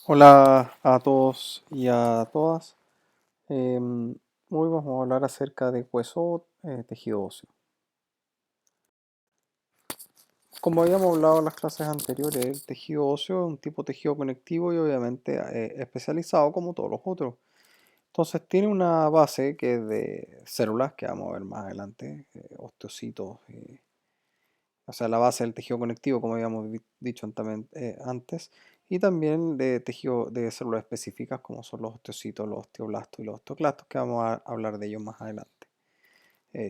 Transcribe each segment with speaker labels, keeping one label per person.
Speaker 1: Hola a todos y a todas. Hoy vamos a hablar acerca de hueso, tejido óseo. Como habíamos hablado en las clases anteriores, el tejido óseo es un tipo de tejido conectivo y obviamente especializado como todos los otros. Entonces tiene una base que es de células que vamos a ver más adelante, osteocitos, o sea, la base del tejido conectivo, como habíamos dicho también, antes, y también de tejido de células específicas como son los osteocitos, los osteoblastos y los osteoclastos, que vamos a hablar de ellos más adelante.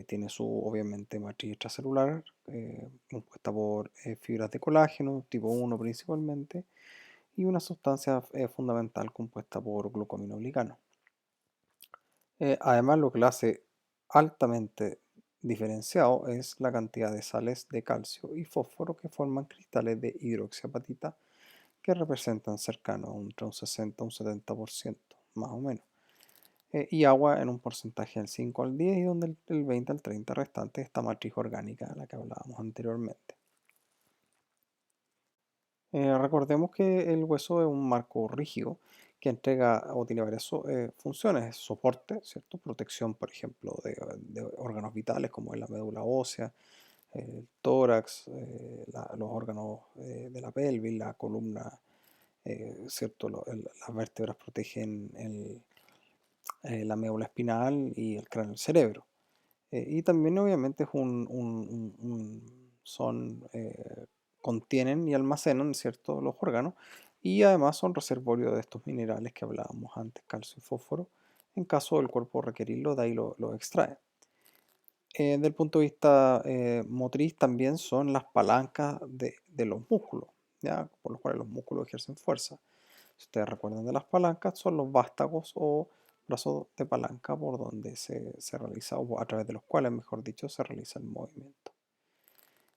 Speaker 1: Tiene su, obviamente, matriz extracelular, compuesta por fibras de colágeno, tipo 1 principalmente, y una sustancia fundamental compuesta por glucoaminoglicanos. Además, lo que lo hace altamente diferenciado es la cantidad de sales de calcio y fósforo que forman cristales de hidroxiapatita que representan cercano entre un 60 y un 70%, más o menos. Y agua en un porcentaje del 5 al 10 y donde el 20 al 30 restante esta matriz orgánica de la que hablábamos anteriormente. Recordemos que el hueso es un marco rígido que entrega o tiene varias funciones, soporte, ¿cierto? Protección, por ejemplo, de órganos vitales como es la médula ósea, el tórax, los órganos de la pelvis, la columna, ¿cierto? Las vértebras protegen la médula espinal y el cráneo del cerebro. Y también obviamente es contienen y almacenan, ¿cierto?, los órganos y además son reservorios de estos minerales que hablábamos antes, calcio y fósforo. En caso del cuerpo requerirlo, de ahí lo extrae. Del punto de vista motriz también son las palancas de los músculos, ¿ya? Por los cuales los músculos ejercen fuerza. Si ustedes recuerdan de las palancas, son los vástagos o brazos de palanca por donde se realiza, o a través de los cuales, mejor dicho, se realiza el movimiento.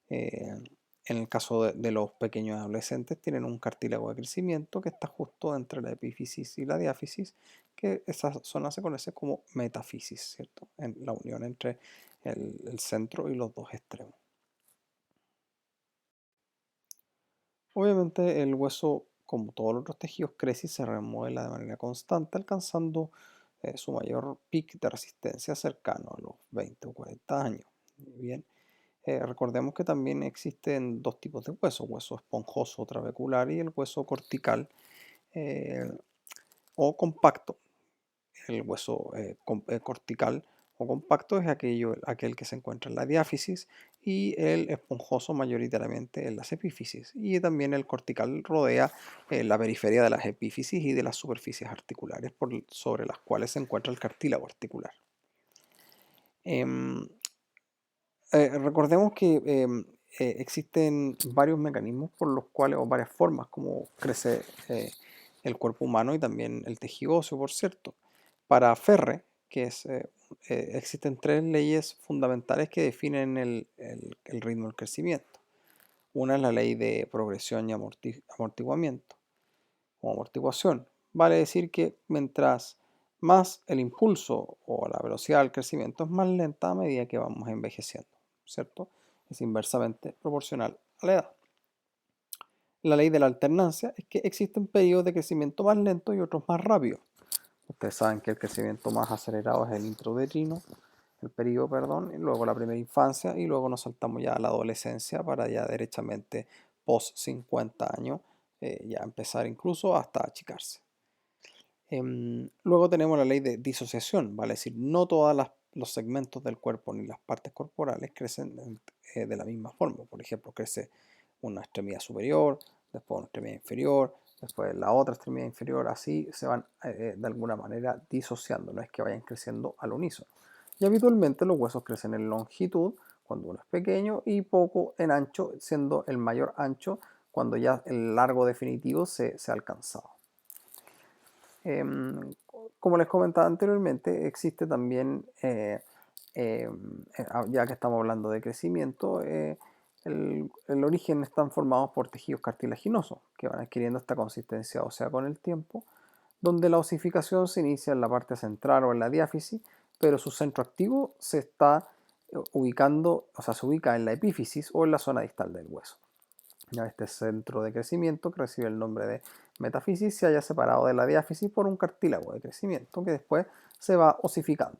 Speaker 1: Eh, en el caso de los pequeños adolescentes, tienen un cartílago de crecimiento que está justo entre la epífisis y la diáfisis, que esa zona se conoce como metafisis, ¿cierto? En la unión entre el centro y los dos extremos. Obviamente el hueso, como todos los otros tejidos, crece y se remueve de manera constante, alcanzando su mayor pico de resistencia cercano a los 20 o 40 años. Bien, recordemos que también existen dos tipos de hueso: hueso esponjoso trabecular y el hueso cortical eh, o compacto. El hueso cortical o compacto es aquel que se encuentra en la diáfisis y el esponjoso mayoritariamente en las epífisis. Y también el cortical rodea la periferia de las epífisis y de las superficies articulares sobre las cuales se encuentra el cartílago articular. Em, Recordemos que existen varios mecanismos por los cuales, o varias formas como crece el cuerpo humano y también el tejido óseo, por cierto. Para Ferre, existen tres leyes fundamentales que definen el ritmo del crecimiento. Una es la ley de progresión y amortiguamiento o amortiguación. Vale decir que mientras más el impulso o la velocidad del crecimiento es más lenta a medida que vamos envejeciendo, ¿cierto? Es inversamente proporcional a la edad. La ley de la alternancia es que existen periodos de crecimiento más lentos y otros más rápidos. Ustedes saben que el crecimiento más acelerado es el intrauterino, el periodo, perdón, y luego la primera infancia, y luego nos saltamos ya a la adolescencia para ya derechamente post 50 años, ya empezar incluso hasta achicarse. Luego tenemos la ley de disociación, vale decir, no todos los segmentos del cuerpo ni las partes corporales crecen de la misma forma. Por ejemplo, crece una extremidad superior, después una extremidad inferior, después la otra extremidad inferior, así se van de alguna manera disociando, no es que vayan creciendo al unísono. Y habitualmente los huesos crecen en longitud cuando uno es pequeño y poco en ancho, siendo el mayor ancho cuando ya el largo definitivo se ha alcanzado. Como les comentaba anteriormente, existe también, ya que estamos hablando de crecimiento, el origen están formados por tejidos cartilaginosos que van adquiriendo esta consistencia ósea con el tiempo, donde la osificación se inicia en la parte central o en la diáfisis, pero su centro activo se está ubicando, o sea, se ubica en la epífisis o en la zona distal del hueso. Ya este centro de crecimiento, que recibe el nombre de metáfisis, se haya separado de la diáfisis por un cartílago de crecimiento que después se va osificando.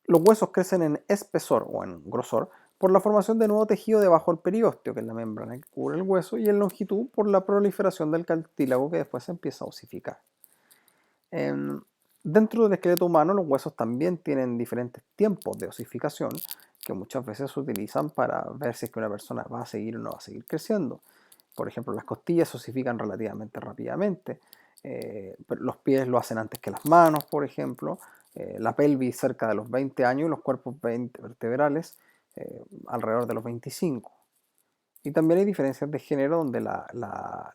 Speaker 1: Los huesos crecen en espesor o en grosor por la formación de nuevo tejido debajo del periósteo, que es la membrana que cubre el hueso, y en longitud por la proliferación del cartílago que después se empieza a osificar. Dentro del esqueleto humano, los huesos también tienen diferentes tiempos de osificación que muchas veces se utilizan para ver si es que una persona va a seguir o no va a seguir creciendo. Por ejemplo, las costillas se osifican relativamente rápidamente, pero los pies lo hacen antes que las manos, por ejemplo, la pelvis cerca de los 20 años y los cuerpos vertebrales alrededor de los 25. Y también hay diferencias de género donde la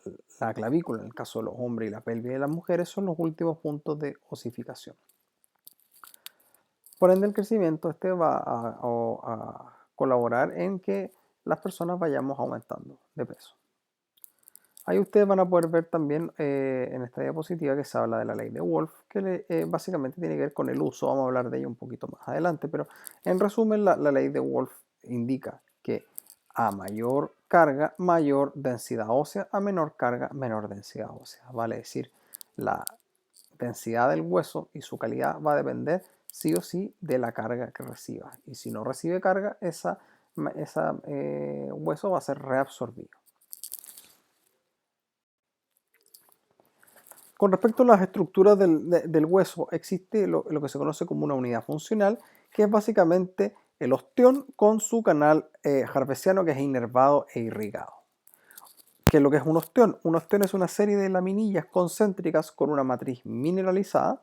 Speaker 1: clavícula, en el caso de los hombres, y la pelvis de las mujeres son los últimos puntos de osificación. Por ende, el crecimiento va a colaborar en que las personas vayamos aumentando de peso. Ahí ustedes van a poder ver también en esta diapositiva que se habla de la ley de Wolf, que básicamente tiene que ver con el uso. Vamos a hablar de ella un poquito más adelante, pero en resumen la ley de Wolf indica que a mayor carga, mayor densidad ósea, a menor carga, menor densidad ósea. Vale decir, la densidad del hueso y su calidad va a depender sí o sí de la carga que reciba. Y si no recibe carga, ese hueso va a ser reabsorbido. Con respecto a las estructuras del hueso, existe lo que se conoce como una unidad funcional, que es básicamente el osteón con su canal harvesiano, que es inervado e irrigado. ¿Qué es lo que es un osteón? Un osteón es una serie de laminillas concéntricas con una matriz mineralizada,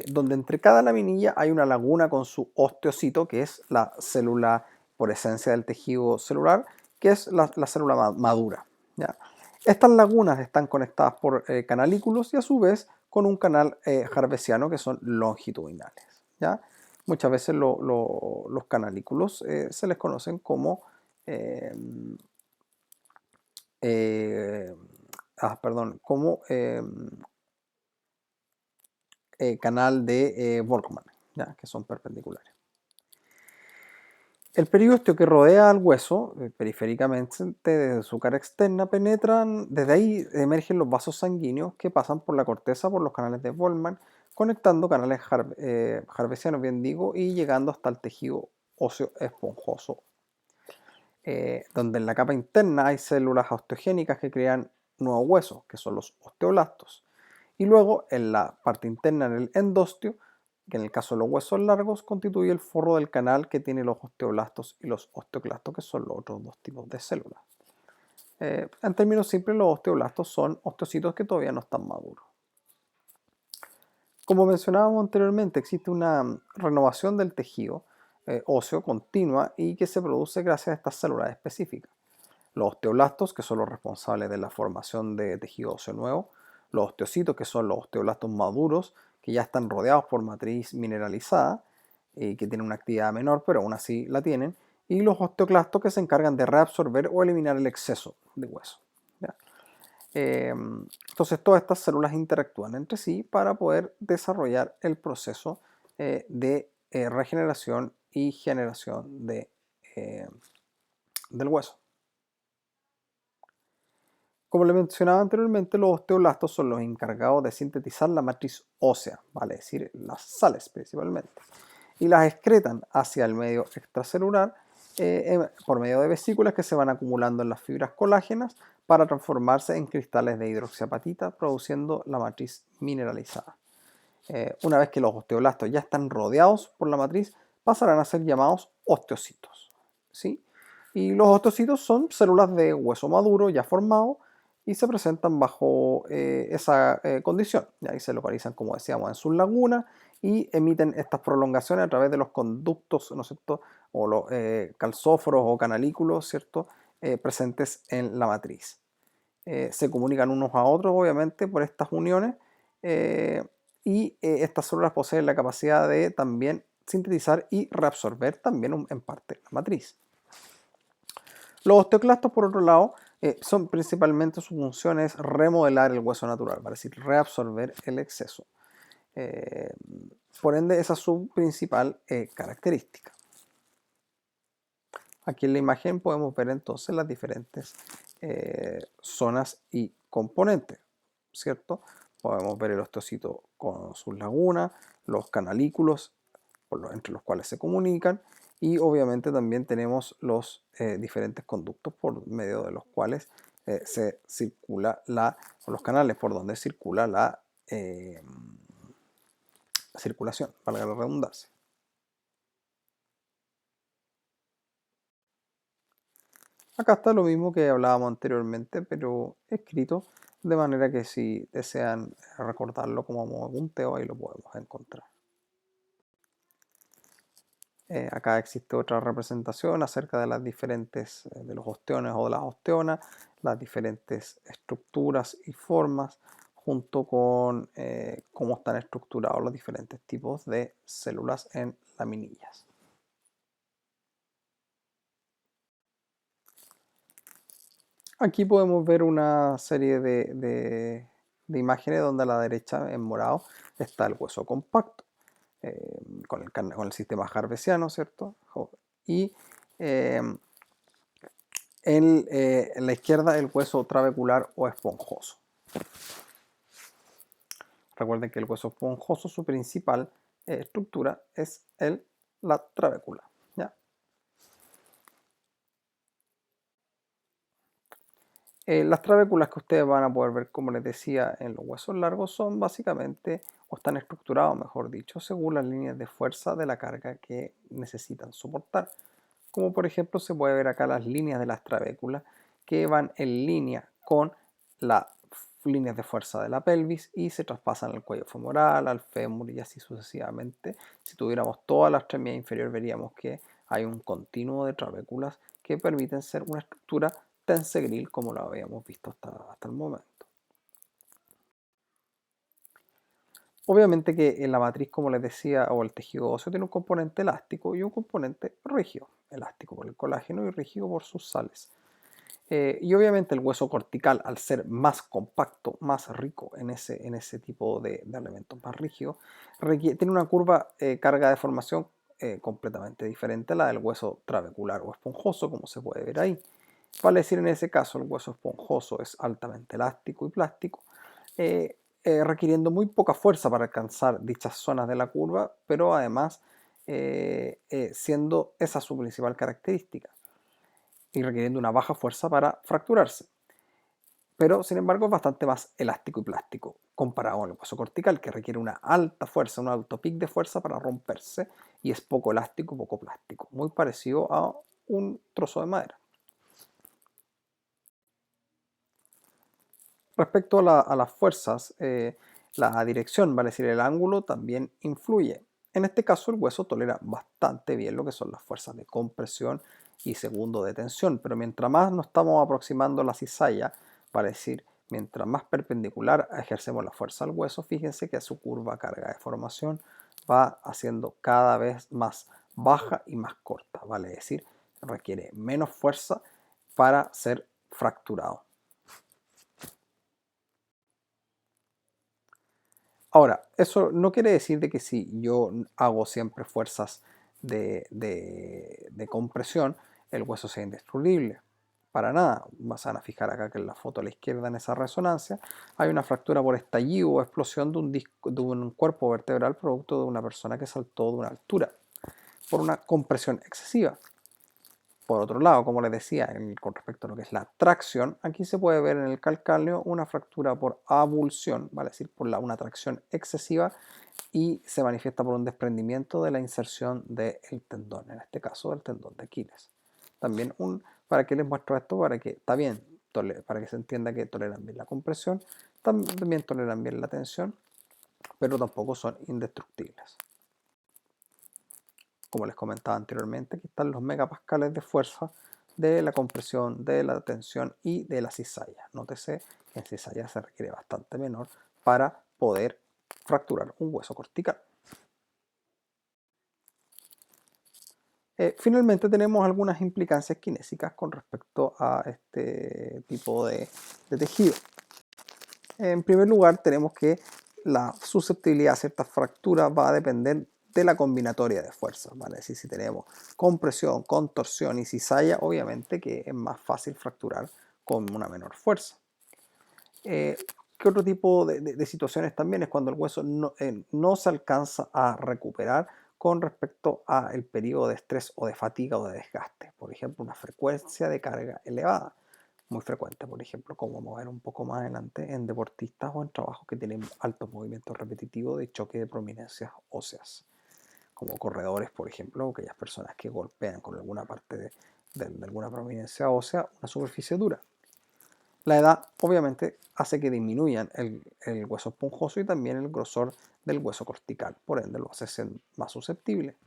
Speaker 1: donde entre cada laminilla hay una laguna con su osteocito, que es la célula por esencia del tejido celular, que es la célula madura, ¿ya? Estas lagunas están conectadas por canalículos y a su vez con un canal harvesiano que son longitudinales, ¿ya? Muchas veces los canalículos se les conocen como eh, eh, como canal de Volkmann, ¿ya? Que son perpendiculares. El periósteo que rodea al hueso, periféricamente desde su cara externa, desde ahí emergen los vasos sanguíneos que pasan por la corteza por los canales de Volkmann, conectando canales harvesianos, bien digo, y llegando hasta el tejido óseo esponjoso, donde en la capa interna hay células osteogénicas que crean nuevos huesos, que son los osteoblastos. Y luego en la parte interna, en el endostio, que en el caso de los huesos largos constituye el forro del canal que tiene los osteoblastos y los osteoclastos, que son los otros dos tipos de células. En términos simples, los osteoblastos son osteocitos que todavía no están maduros. Como mencionábamos anteriormente, existe una renovación del tejido óseo continua y que se produce gracias a estas células específicas. Los osteoblastos, que son los responsables de la formación de tejido óseo nuevo, los osteocitos, que son los osteoblastos maduros, que ya están rodeados por matriz mineralizada, y que tienen una actividad menor, pero aún así la tienen, y los osteoclastos, que se encargan de reabsorber o eliminar el exceso de hueso, ¿ya? Entonces todas estas células interactúan entre sí para poder desarrollar el proceso de regeneración y generación del hueso. Como le mencionaba anteriormente, los osteoblastos son los encargados de sintetizar la matriz ósea, vale decir, las sales principalmente, y las excretan hacia el medio extracelular por medio de vesículas que se van acumulando en las fibras colágenas para transformarse en cristales de hidroxiapatita, produciendo la matriz mineralizada. Una vez que los osteoblastos ya están rodeados por la matriz, pasarán a ser llamados osteocitos, ¿sí? Y los osteocitos son células de hueso maduro ya formado y se presentan bajo esa condición. Y ahí se localizan, como decíamos, en sus lagunas y emiten estas prolongaciones a través de los conductos, ¿no es cierto?, o los calzóforos o canalículos, ¿cierto?, presentes en la matriz. Se comunican unos a otros, obviamente, por estas uniones y estas células poseen la capacidad de también sintetizar y reabsorber también en parte la matriz. Los osteoclastos, por otro lado, son principalmente su función es remodelar el hueso natural, es decir, reabsorber el exceso. Eh, por ende, esa es su principal característica. Aquí en la imagen podemos ver entonces las diferentes zonas y componentes, ¿cierto? Podemos ver el osteocito con sus lagunas, los canalículos entre los cuales se comunican, y obviamente también tenemos los diferentes conductos por medio de los cuales se circula o los canales por donde circula la circulación, valga la redundancia. Acá está lo mismo que hablábamos anteriormente, pero escrito, de manera que si desean recordarlo como apunteo, ahí lo podemos encontrar. Acá existe otra representación acerca de las diferentes, de los osteones o de las osteonas, las diferentes estructuras y formas, junto con cómo están estructurados los diferentes tipos de células en laminillas. Aquí podemos ver una serie de imágenes donde a la derecha, en morado, está el hueso compacto, con el sistema Harvesiano, ¿cierto? Y eh, en la izquierda el hueso trabecular o esponjoso. Recuerden que el hueso esponjoso, su principal estructura es la trabécula. ¿Ya? Las trabéculas que ustedes van a poder ver, como les decía, en los huesos largos son básicamente, o están estructurados, mejor dicho, según las líneas de fuerza de la carga que necesitan soportar. Como por ejemplo se puede ver acá las líneas de las trabéculas que van en línea con las líneas de fuerza de la pelvis y se traspasan al cuello femoral, al fémur y así sucesivamente. Si tuviéramos toda la extremidad inferior veríamos que hay un continuo de trabéculas que permiten ser una estructura tensegril como lo habíamos visto hasta el momento. Obviamente que en la matriz, como les decía, o el tejido óseo tiene un componente elástico y un componente rígido, elástico por el colágeno y rígido por sus sales. Y obviamente el hueso cortical, al ser más compacto, más rico en ese tipo de elementos más rígidos, tiene una curva carga de formación completamente diferente a la del hueso trabecular o esponjoso, como se puede ver ahí. Vale decir, en ese caso el hueso esponjoso es altamente elástico y plástico, requiriendo muy poca fuerza para alcanzar dichas zonas de la curva, pero además siendo esa su principal característica y requiriendo una baja fuerza para fracturarse. Pero sin embargo es bastante más elástico y plástico comparado con el hueso cortical, que requiere una alta fuerza, un alto pic de fuerza para romperse, y es poco elástico, poco plástico, muy parecido a un trozo de madera. Respecto a las fuerzas, la dirección, vale decir el ángulo, también influye. En este caso el hueso tolera bastante bien lo que son las fuerzas de compresión y segundo de tensión, pero mientras más nos estamos aproximando a la cizalla, vale decir, mientras más perpendicular ejercemos la fuerza al hueso, fíjense que su curva carga de formación va haciendo cada vez más baja y más corta, vale decir, requiere menos fuerza para ser fracturado. Ahora, eso no quiere decir de que si yo hago siempre fuerzas de compresión, el hueso sea indestructible. Para nada. Van a fijar acá que en la foto a la izquierda, en esa resonancia, hay una fractura por estallido o explosión de un cuerpo vertebral producto de una persona que saltó de una altura por una compresión excesiva. Por otro lado, como les decía, con respecto a lo que es la tracción, aquí se puede ver en el calcáneo una fractura por avulsión, vale decir, por una tracción excesiva, y se manifiesta por un desprendimiento de la inserción del tendón, en este caso del tendón de Aquiles. También ¿para qué les muestro esto? Para que, está bien, para que se entienda que toleran bien la compresión, también toleran bien la tensión, pero tampoco son indestructibles. Como les comentaba anteriormente, aquí están los megapascales de fuerza de la compresión, de la tensión y de la cizalla. Nótese que en cizalla se requiere bastante menor para poder fracturar un hueso cortical. Finalmente tenemos algunas implicancias kinésicas con respecto a este tipo de tejido. En primer lugar, tenemos que la susceptibilidad a ciertas fracturas va a depender de la combinatoria de fuerzas, ¿vale? Es decir, si tenemos compresión, contorsión y cizalla, obviamente que es más fácil fracturar con una menor fuerza. ¿Qué otro tipo de situaciones también es cuando el hueso no se alcanza a recuperar con respecto al periodo de estrés o de fatiga o de desgaste? Por ejemplo, una frecuencia de carga elevada, muy frecuente, por ejemplo, como vamos a ver un poco más adelante, en deportistas o en trabajos que tienen altos movimientos repetitivos de choque de prominencias óseas, como corredores, por ejemplo, o aquellas personas que golpean con alguna parte de alguna prominencia ósea una superficie dura. La edad obviamente hace que disminuyan el hueso esponjoso y también el grosor del hueso cortical, por ende lo hace ser más susceptible.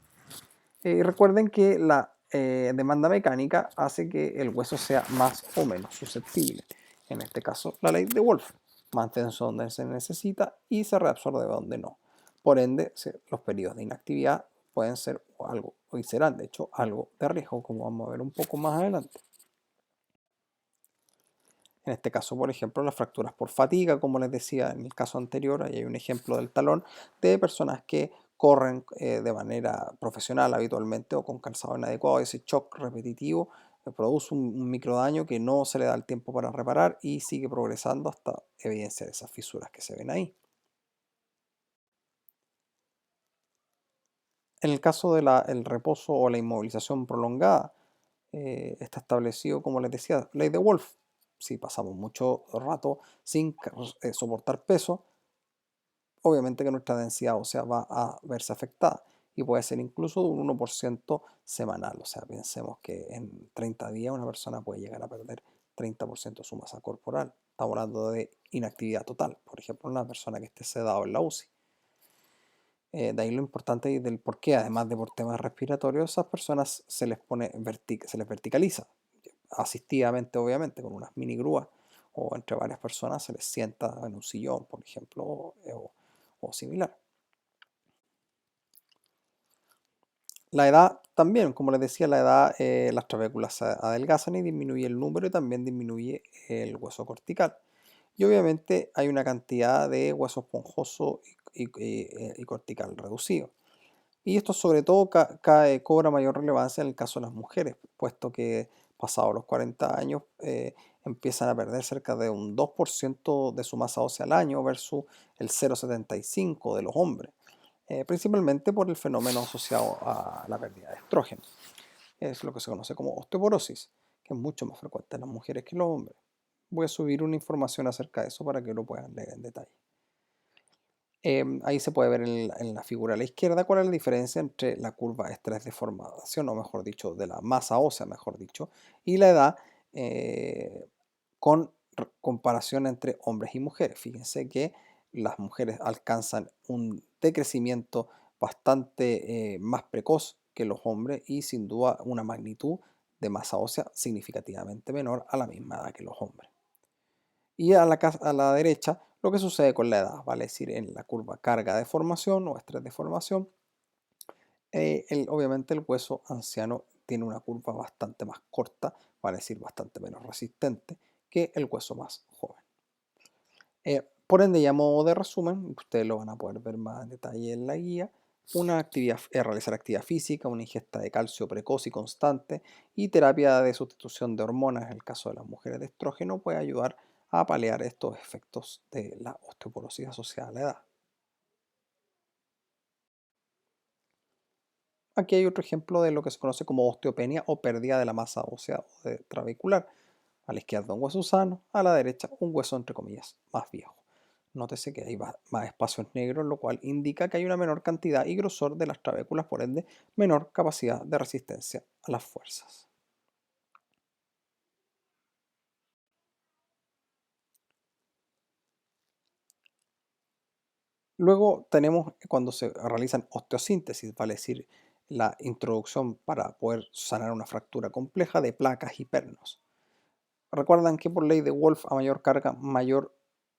Speaker 1: Recuerden que la demanda mecánica hace que el hueso sea más o menos susceptible. En este caso, la ley de Wolff. Manténse donde se necesita y se reabsorbe donde no. Por ende, los periodos de inactividad pueden ser algo, y serán de hecho algo de riesgo, como vamos a ver un poco más adelante. En este caso, por ejemplo, las fracturas por fatiga, como les decía en el caso anterior, ahí hay un ejemplo del talón de personas que corren de manera profesional habitualmente o con calzado inadecuado. Ese shock repetitivo produce un microdaño que no se le da el tiempo para reparar y sigue progresando hasta evidenciar esas fisuras que se ven ahí. En el caso del reposo o la inmovilización prolongada, está establecido, como les decía, ley de Wolff. Si pasamos mucho rato sin soportar peso, obviamente que nuestra densidad ósea va a verse afectada y puede ser incluso de un 1% semanal. O sea, pensemos que en 30 días una persona puede llegar a perder 30% de su masa corporal. Estamos hablando de inactividad total, por ejemplo, una persona que esté sedado en la UCI. De ahí lo importante y del por qué, además de por temas respiratorios, esas personas se les verticaliza, asistidamente obviamente, con unas mini grúas o entre varias personas se les sienta en un sillón, por ejemplo, o similar. La edad también, como les decía, la edad, las trabéculas se adelgazan y disminuye el número y también disminuye el hueso cortical. Y obviamente hay una cantidad de hueso esponjoso y cortical reducido. Y esto sobre todo cobra mayor relevancia en el caso de las mujeres, puesto que pasados los 40 años empiezan a perder cerca de un 2% de su masa ósea al año versus el 0,75% de los hombres, principalmente por el fenómeno asociado a la pérdida de estrógeno. Es lo que se conoce como osteoporosis, que es mucho más frecuente en las mujeres que en los hombres. Voy a subir una información acerca de eso para que lo puedan leer en detalle. Ahí se puede ver en la figura a la izquierda cuál es la diferencia entre la curva de estrés de formación, o mejor dicho, de la masa ósea, mejor dicho, y la edad con comparación entre hombres y mujeres. Fíjense que las mujeres alcanzan un decrecimiento bastante más precoz que los hombres y sin duda una magnitud de masa ósea significativamente menor a la misma edad que los hombres. Y a la derecha, lo que sucede con la edad, vale decir, en la curva carga de formación o estrés de formación, obviamente el hueso anciano tiene una curva bastante más corta, vale decir, bastante menos resistente que el hueso más joven. Por ende, ya a modo de resumen, ustedes lo van a poder ver más en detalle en la guía, realizar actividad física, una ingesta de calcio precoz y constante y terapia de sustitución de hormonas, en el caso de las mujeres de estrógeno, puede ayudar a paliar estos efectos de la osteoporosis asociada a la edad. Aquí hay otro ejemplo de lo que se conoce como osteopenia o pérdida de la masa ósea o trabecular. A la izquierda un hueso sano, a la derecha un hueso entre comillas más viejo. Nótese que hay más espacios negros, lo cual indica que hay una menor cantidad y grosor de las trabéculas, por ende menor capacidad de resistencia a las fuerzas. Luego tenemos cuando se realizan osteosíntesis, vale decir, la introducción para poder sanar una fractura compleja de placas y pernos. ¿Recuerdan que por ley de Wolff a mayor carga, mayor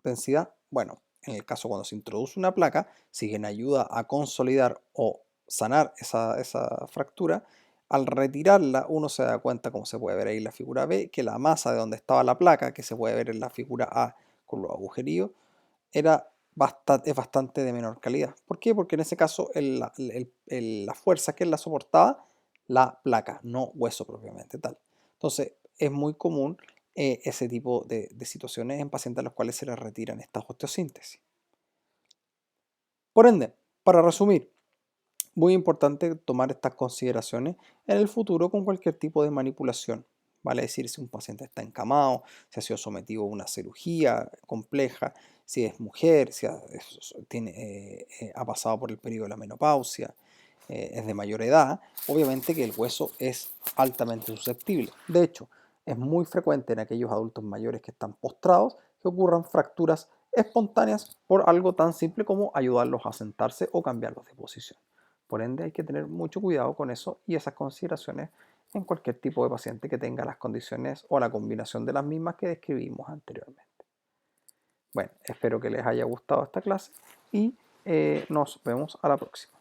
Speaker 1: densidad? Bueno, en el caso cuando se introduce una placa, si bien ayuda a consolidar o sanar esa fractura, al retirarla uno se da cuenta, como se puede ver ahí en la figura B, que la masa de donde estaba la placa, que se puede ver en la figura A con los agujerillos, era es bastante de menor calidad. ¿Por qué? Porque en ese caso la fuerza que la soportaba, la placa, no hueso propiamente tal. Entonces, es muy común ese tipo de situaciones en pacientes a los cuales se les retiran estas osteosíntesis. Por ende, para resumir, muy importante tomar estas consideraciones en el futuro con cualquier tipo de manipulación. Vale decir, si un paciente está encamado, si ha sido sometido a una cirugía compleja, si es mujer, si ha pasado por el periodo de la menopausia, es de mayor edad, obviamente que el hueso es altamente susceptible. De hecho, es muy frecuente en aquellos adultos mayores que están postrados que ocurran fracturas espontáneas por algo tan simple como ayudarlos a sentarse o cambiarlos de posición. Por ende, hay que tener mucho cuidado con eso y esas consideraciones en cualquier tipo de paciente que tenga las condiciones o la combinación de las mismas que describimos anteriormente. Bueno, espero que les haya gustado esta clase y nos vemos a la próxima.